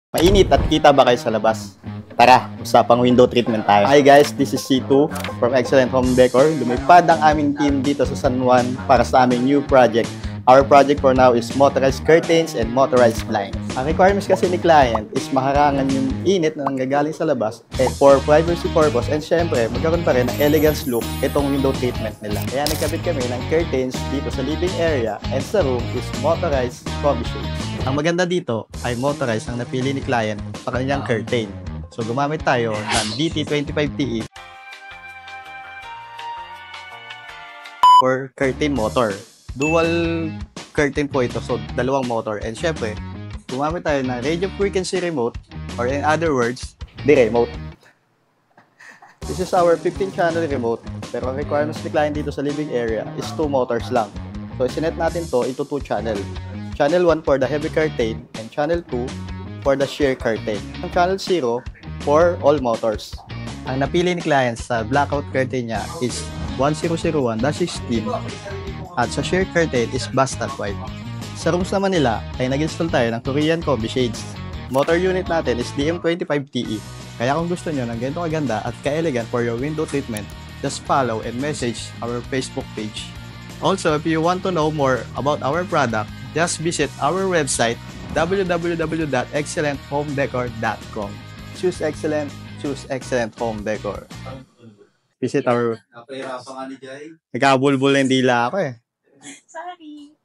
Mainit at kita ba kayo sa labas? Tara, usapang window treatment tayo. Hi guys, this is C2 from Excellent Home Decor. Lumipad ang aming team dito sa San Juan para sa aming new project. Our project for now is motorized curtains and motorized blinds. Ang requirements kasi ni client is maharangan yung init na nanggagaling sa labas and for privacy purpose and syempre magkaroon pa rin ng elegance look itong window treatment nila. Kaya nagkabit kami ng curtains dito sa living area and sa room is motorized combi shades. Ang maganda dito ay motorized ang napili ni client sa kanyang curtain. So gumamit tayo ng DT25TE for curtain motor. Dual curtain po ito, so dalawang motor. And syempre, gumamit tayo ng radio frequency remote or in other words, the remote. This is our 15-channel remote, pero ang requirements ni client dito sa living area is 2 motors lang. So isinet natin to into 2 channel. Channel 1 for the heavy curtain and channel 2 for the sheer curtain. Ang channel 0 for all motors. Ang napili ni client sa blackout curtain niya is 1001-16 at sa sheer curtain is Bastard White. Sa rooms naman nila ay nag-install tayo ng Korean combi shades. Motor unit natin is DM25TE. Kaya kung gusto nyo ng ganito kaganda at ka-elegant for your window treatment, just follow and message our Facebook page. Also, if you want to know more about our product, just visit our website www.excellenthomedecor.com. Choose excellent home decor. Visit our... Nagkabulbul na yung dila ako eh. Sorry.